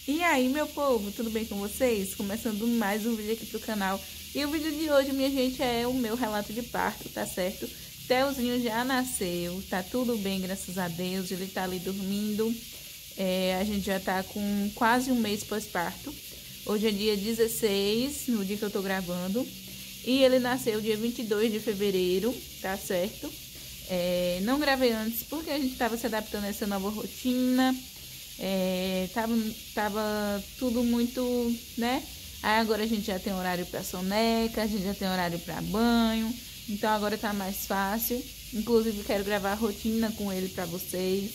E aí, meu povo, tudo bem com vocês? Começando mais um vídeo aqui pro canal. E o vídeo de hoje, minha gente, é o meu relato de parto, tá certo? Telzinho já nasceu, tá tudo bem, graças a Deus. Ele tá ali dormindo. A gente já tá com quase um mês pós-parto. Hoje é dia 16, no dia que eu tô gravando. E ele nasceu dia 22 de fevereiro, tá certo? Não gravei antes porque a gente tava se adaptando a essa nova rotina. Tava tudo muito, né? Aí agora a gente já tem horário para soneca, a gente já tem horário para banho, então agora tá mais fácil. Inclusive quero gravar a rotina com ele para vocês.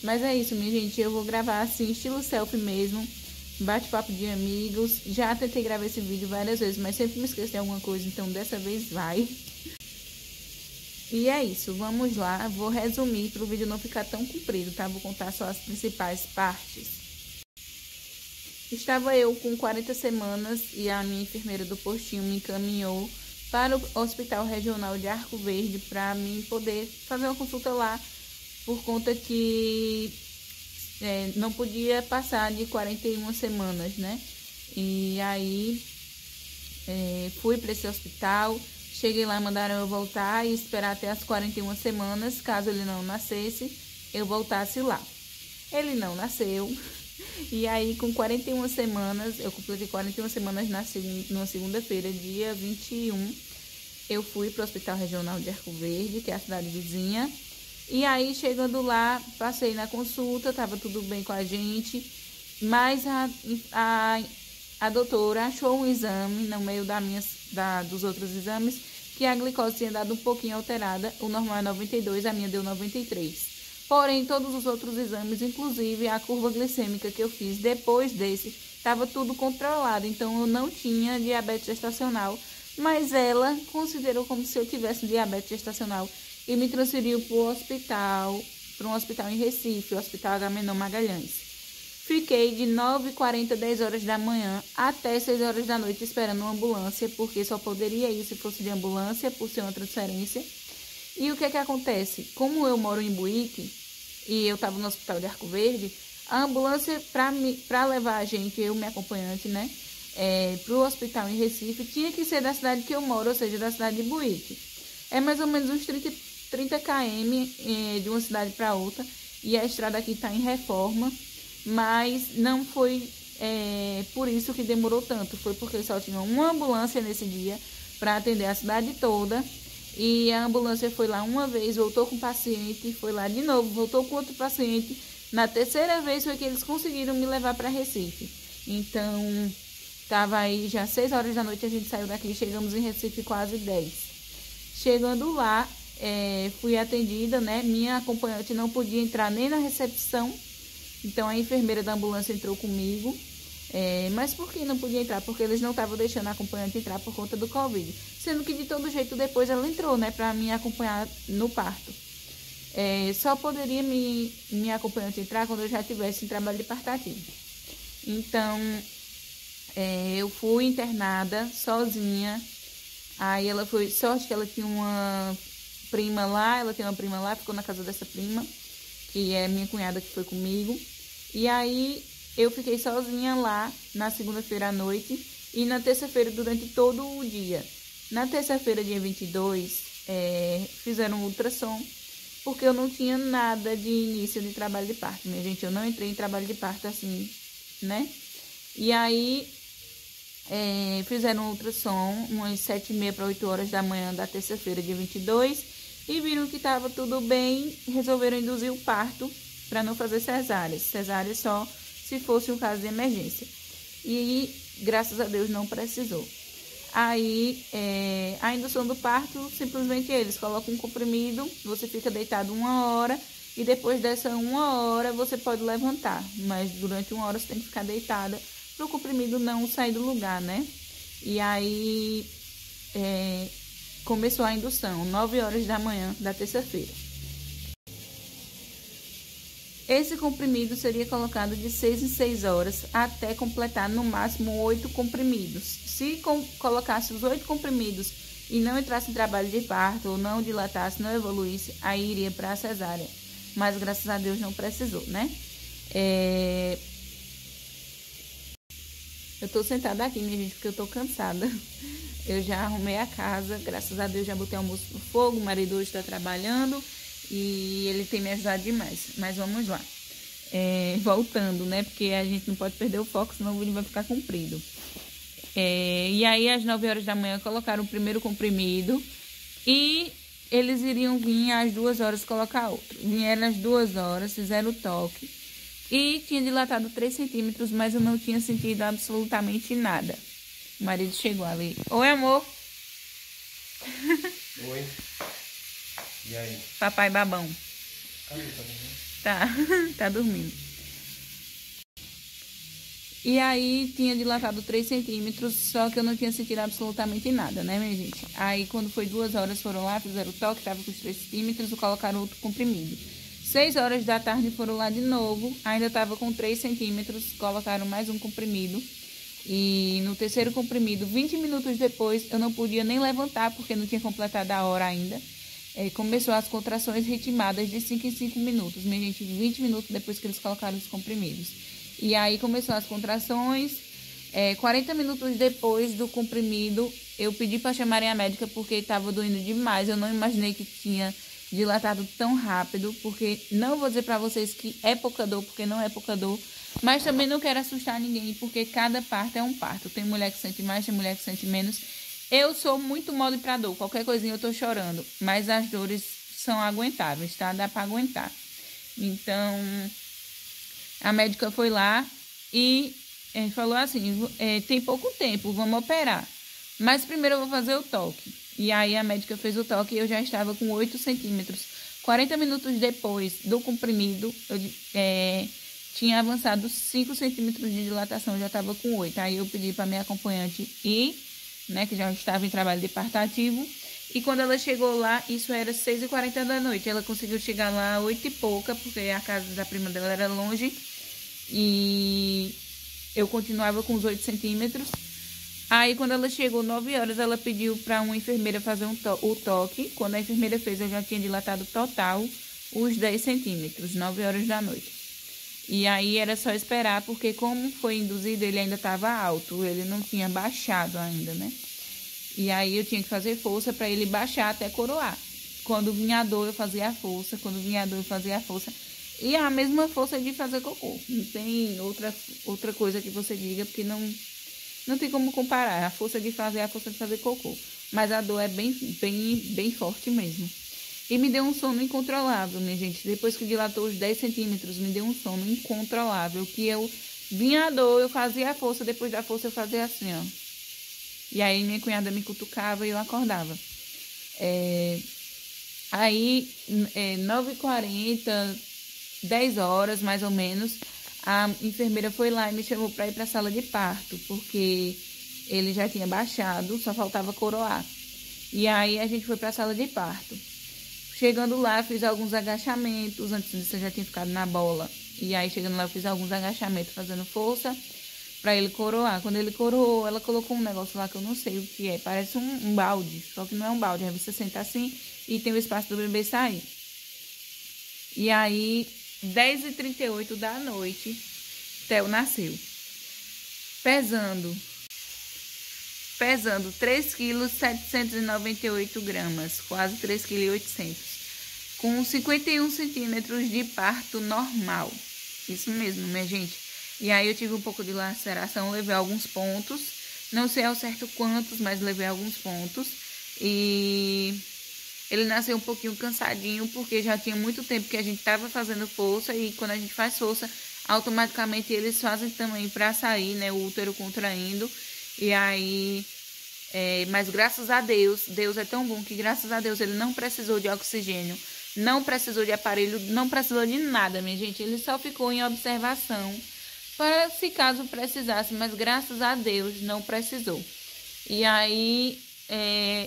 Mas é isso, minha gente, eu vou gravar assim, estilo selfie mesmo, bate-papo de amigos. Já tentei gravar esse vídeo várias vezes, mas sempre me esqueço de alguma coisa, então dessa vez vai. E é isso, vamos lá, vou resumir para o vídeo não ficar tão comprido, tá? Vou contar só as principais partes. Estava eu com 40 semanas e a minha enfermeira do postinho me encaminhou para o Hospital Regional de Arco Verde para mim poder fazer uma consulta lá, por conta que não podia passar de 41 semanas, né? E aí fui para esse hospital. Cheguei lá, mandaram eu voltar e esperar até as 41 semanas, caso ele não nascesse, eu voltasse lá. Ele não nasceu, e aí com 41 semanas, eu completei 41 semanas na segunda-feira, dia 21, eu fui para o Hospital Regional de Arco Verde, que é a cidade vizinha, e aí chegando lá, passei na consulta, tava tudo bem com a gente, mas a doutora achou um exame no meio dos outros exames que a glicose tinha dado um pouquinho alterada. O normal é 92, a minha deu 93. Porém, todos os outros exames, inclusive a curva glicêmica que eu fiz depois desse, estava tudo controlado. Então, eu não tinha diabetes gestacional, mas ela considerou como se eu tivesse diabetes gestacional e me transferiu para um hospital em Recife, o Hospital Agamenon Magalhães. Fiquei de 9h40, 10 horas da manhã, até 6 horas da noite esperando uma ambulância, porque só poderia ir se fosse de ambulância, por ser uma transferência. E o que acontece? Como eu moro em Buíque, e eu estava no Hospital de Arco Verde, a ambulância, para levar a gente, eu e minha acompanhante, né, para o hospital em Recife, tinha que ser da cidade que eu moro, ou seja, da cidade de Buíque. É mais ou menos uns 30 km de uma cidade para outra, e a estrada aqui está em reforma. Mas não foi por isso que demorou tanto, foi porque só tinha uma ambulância nesse dia para atender a cidade toda. E a ambulância foi lá uma vez, voltou com o paciente, foi lá de novo, voltou com outro paciente. Na terceira vez foi que eles conseguiram me levar para Recife. Então, estava aí já 6 horas da noite, a gente saiu daqui, chegamos em Recife quase 10. Chegando lá, fui atendida, né? Minha acompanhante não podia entrar nem na recepção. Então, a enfermeira da ambulância entrou comigo. Mas por que não podia entrar? Porque eles não estavam deixando a acompanhante entrar por conta do Covid. Sendo que, de todo jeito, depois ela entrou, né? Para me acompanhar no parto. Só poderia minha acompanhante entrar quando eu já estivesse em trabalho de parto ativo. Então, eu fui internada sozinha. Aí ela foi... Sorte que ela tinha uma prima lá. Ela tem uma prima lá, ficou na casa dessa prima, que é minha cunhada que foi comigo. E aí eu fiquei sozinha lá na segunda-feira à noite e na terça-feira durante todo o dia. Na terça-feira, dia 22, fizeram um ultrassom, porque eu não tinha nada de início de trabalho de parto, minha gente. Eu não entrei em trabalho de parto assim, né? E aí fizeram um ultrassom umas 7h30 para 8 horas da manhã da terça-feira, dia 22, e viram que estava tudo bem, resolveram induzir o parto para não fazer cesárea. Cesárea só se fosse um caso de emergência. E, graças a Deus, não precisou. Aí, a indução do parto, simplesmente eles colocam um comprimido, você fica deitado 1 hora, e depois dessa 1 hora você pode levantar. Mas durante 1 hora você tem que ficar deitada para o comprimido não sair do lugar, né? E aí... começou a indução, 9 horas da manhã da terça-feira. Esse comprimido seria colocado de 6 em 6 horas até completar no máximo 8 comprimidos. Se colocasse os 8 comprimidos e não entrasse em trabalho de parto, ou não dilatasse, não evoluísse, aí iria para a cesárea. Mas graças a Deus não precisou, né? Eu tô sentada aqui, minha gente, porque eu tô cansada. Eu já arrumei a casa, graças a Deus já botei o almoço no fogo, o marido hoje tá trabalhando e ele tem me ajudado demais. Mas vamos lá. Voltando, né? Porque a gente não pode perder o foco, senão o vídeo vai ficar comprido. E aí, às 9 horas da manhã, colocaram o primeiro comprimido e eles iriam vir às 2 horas colocar outro. Vieram às 2 horas, fizeram o toque e tinha dilatado 3 centímetros, mas eu não tinha sentido absolutamente nada. O marido chegou ali. Oi, amor. Oi. E aí? Papai babão. Cadê? Tá Tá, tá dormindo. E aí tinha dilatado 3 centímetros, só que eu não tinha sentido absolutamente nada, né, minha gente? Aí quando foi 2 horas, foram lá, fizeram o toque, tava com os 3 centímetros e colocaram outro comprimido. 6 horas da tarde foram lá de novo, ainda tava com 3 centímetros, colocaram mais um comprimido. E no terceiro comprimido, 20 minutos depois, eu não podia nem levantar, porque não tinha completado a hora ainda. Começou as contrações ritmadas de 5 em 5 minutos. Minha gente, 20 minutos depois que eles colocaram os comprimidos. E aí começou as contrações. 40 minutos depois do comprimido, eu pedi para chamarem a médica porque estava doendo demais. Eu não imaginei que tinha dilatado tão rápido, porque não vou dizer para vocês que é pouca dor, porque não é pouca dor. Mas também não quero assustar ninguém, porque cada parto é um parto. Tem mulher que sente mais, tem mulher que sente menos. Eu sou muito mole pra dor. Qualquer coisinha eu tô chorando. Mas as dores são aguentáveis, tá? Dá pra aguentar. Então, a médica foi lá e falou assim, tem pouco tempo, vamos operar. Mas primeiro eu vou fazer o toque. E aí a médica fez o toque e eu já estava com 8 centímetros. 40 minutos depois do comprimido, eu tinha avançado 5 centímetros de dilatação, já estava com 8. Aí eu pedi para minha acompanhante ir, né, que já estava em trabalho de parto ativo. E quando ela chegou lá, isso era 6h40 da noite. Ela conseguiu chegar lá 8 e pouca, porque a casa da prima dela era longe. E eu continuava com os 8 centímetros. Aí quando ela chegou 9 horas, ela pediu para uma enfermeira fazer o toque. Quando a enfermeira fez, eu já tinha dilatado total os 10 centímetros, 9 horas da noite. E aí era só esperar, porque como foi induzido, ele ainda estava alto, ele não tinha baixado ainda, né? E aí eu tinha que fazer força para ele baixar até coroar. Quando vinha a dor, eu fazia a força, quando vinha a dor, eu fazia a força. E a mesma força de fazer cocô. Não tem outra coisa que você diga, porque não tem como comparar. A força de fazer é a força de fazer cocô. Mas a dor é bem forte mesmo. E me deu um sono incontrolável, minha gente. Depois que dilatou os 10 centímetros, me deu um sono incontrolável. Que eu vinha a dor, eu fazia a força. Depois da força, eu fazia assim, ó. E aí minha cunhada me cutucava e eu acordava. Aí, 9h40, 10 horas mais ou menos, a enfermeira foi lá e me chamou para ir para a sala de parto. Porque ele já tinha baixado, só faltava coroar. E aí a gente foi para a sala de parto. Chegando lá, fiz alguns agachamentos. Antes disso, eu já tinha ficado na bola. E aí, chegando lá, eu fiz alguns agachamentos, fazendo força pra ele coroar. Quando ele coroou, ela colocou um negócio lá que eu não sei o que é. Parece um balde, só que não é um balde. Aí você senta assim e tem o espaço do bebê sair. E aí, 10h38 da noite, Theo nasceu. Pesando 3,798 kg, quase 3,8 kg, com 51 centímetros de parto normal. Isso mesmo, minha gente. E aí eu tive um pouco de laceração, levei alguns pontos, não sei ao certo quantos, mas levei alguns pontos. E ele nasceu um pouquinho cansadinho, porque já tinha muito tempo que a gente estava fazendo força, e quando a gente faz força, automaticamente eles fazem também para sair, né, o útero contraindo. E aí, mas graças a Deus, Deus é tão bom que graças a Deus ele não precisou de oxigênio, não precisou de aparelho, não precisou de nada, minha gente. Ele só ficou em observação para se caso precisasse, mas graças a Deus não precisou. E aí,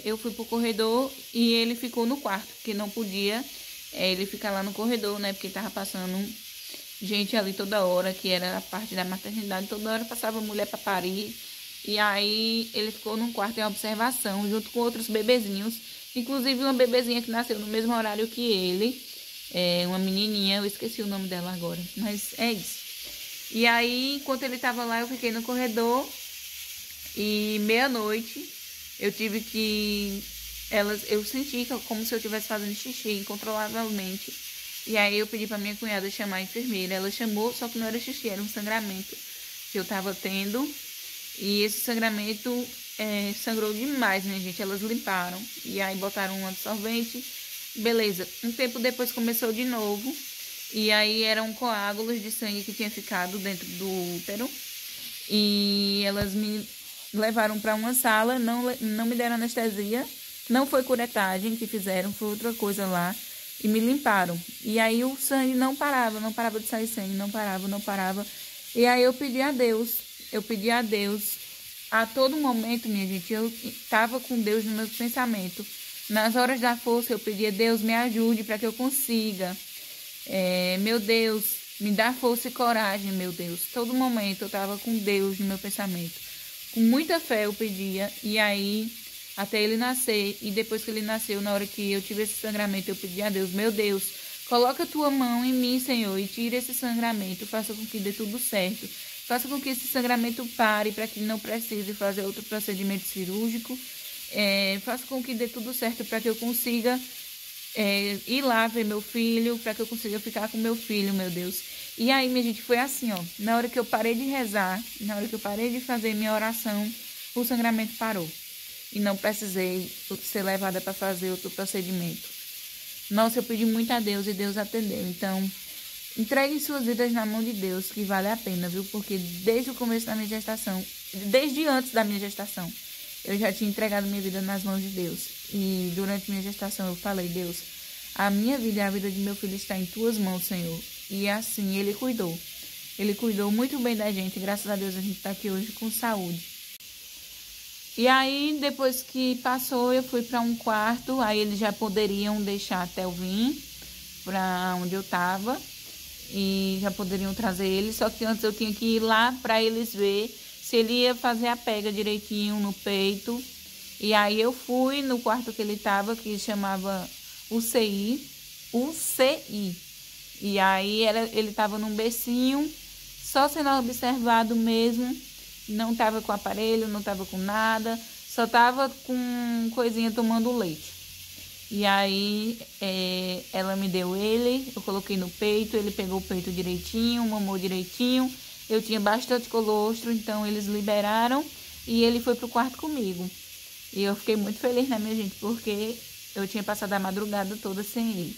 eu fui pro corredor e ele ficou no quarto, porque não podia ele ficar lá no corredor, né, porque tava passando gente ali toda hora, que era a parte da maternidade, toda hora passava mulher para parir. E aí ele ficou num quarto em observação, junto com outros bebezinhos. Inclusive uma bebezinha que nasceu no mesmo horário que ele. Uma menininha, eu esqueci o nome dela agora, mas é isso. E aí, enquanto ele estava lá, eu fiquei no corredor. E meia-noite eu tive que... eu senti como se eu estivesse fazendo xixi incontrolavelmente. E aí eu pedi pra minha cunhada chamar a enfermeira. Ela chamou, só que não era xixi, era um sangramento que eu tava tendo. E esse sangramento sangrou demais, minha gente. Elas limparam e aí botaram um absorvente. Beleza. Um tempo depois começou de novo. E aí eram coágulos de sangue que tinha ficado dentro do útero. E elas me levaram para uma sala, não me deram anestesia. Não foi curetagem que fizeram, foi outra coisa lá. E me limparam. E aí o sangue não parava de sair sangue, não parava. E aí eu pedi a Deus, a todo momento, minha gente, eu estava com Deus no meu pensamento. Nas horas da força eu pedia, Deus, me ajude para que eu consiga. Meu Deus, me dá força e coragem, meu Deus. Todo momento eu estava com Deus no meu pensamento. Com muita fé eu pedia, e aí... até ele nascer, e depois que ele nasceu, na hora que eu tive esse sangramento, eu pedi a Deus, meu Deus, coloca a tua mão em mim, Senhor, e tira esse sangramento, faça com que dê tudo certo, faça com que esse sangramento pare, para que não precise fazer outro procedimento cirúrgico, faça com que dê tudo certo, para que eu consiga ir lá ver meu filho, para que eu consiga ficar com meu filho, meu Deus. E aí, minha gente, foi assim, ó, na hora que eu parei de rezar, na hora que eu parei de fazer minha oração, o sangramento parou. E não precisei ser levada para fazer outro procedimento. Nossa, eu pedi muito a Deus e Deus atendeu. Então, entreguem suas vidas na mão de Deus, que vale a pena, viu? Porque desde o começo da minha gestação, desde antes da minha gestação, eu já tinha entregado minha vida nas mãos de Deus. E durante minha gestação eu falei, Deus, a minha vida e a vida de meu filho está em tuas mãos, Senhor. E assim, Ele cuidou. Ele cuidou muito bem da gente. Graças a Deus a gente está aqui hoje com saúde. E aí, depois que passou, eu fui para um quarto. Aí eles já poderiam deixar até eu vir para onde eu estava. E já poderiam trazer ele. Só que antes eu tinha que ir lá para eles ver se ele ia fazer a pega direitinho no peito. E aí eu fui no quarto que ele estava, que chamava UCI. E aí ele estava num bercinho, só sendo observado mesmo. Não estava com aparelho, não estava com nada, só estava com coisinha tomando leite. E aí ela me deu ele, eu coloquei no peito, ele pegou o peito direitinho, mamou direitinho. Eu tinha bastante colostro, então eles liberaram e ele foi pro quarto comigo. E eu fiquei muito feliz, né, minha gente, porque eu tinha passado a madrugada toda sem ele.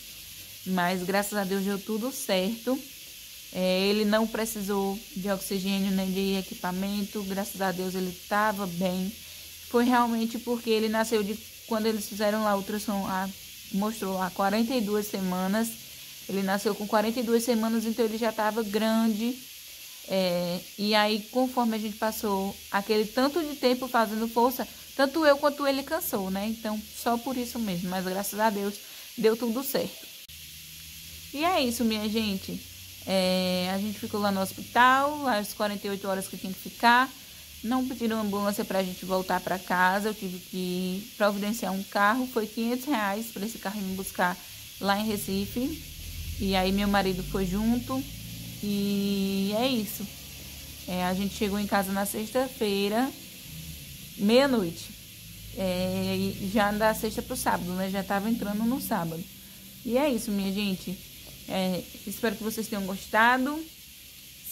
Mas graças a Deus deu tudo certo. Ele não precisou de oxigênio nem de equipamento, graças a Deus ele estava bem. Foi realmente porque ele nasceu quando eles fizeram lá o ultrassom, mostrou lá 42 semanas. Ele nasceu com 42 semanas, então ele já estava grande. E aí, conforme a gente passou aquele tanto de tempo fazendo força, tanto eu quanto ele cansou, né? Então, só por isso mesmo, mas graças a Deus deu tudo certo. E é isso, minha gente. A gente ficou lá no hospital, às 48 horas que tinha que ficar. Não pediram ambulância pra gente voltar pra casa. Eu tive que providenciar um carro. Foi R$500 para esse carro me buscar lá em Recife. E aí meu marido foi junto. E é isso. A gente chegou em casa na sexta-feira, meia-noite. Já da sexta pro sábado, né? Já tava entrando no sábado. E é isso, minha gente. Espero que vocês tenham gostado.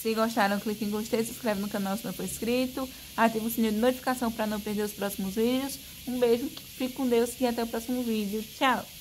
Se gostaram, clique em gostei, se inscreve no canal se não for inscrito, ativa o sininho de notificação para não perder os próximos vídeos. Um beijo, fique com Deus e até o próximo vídeo. Tchau!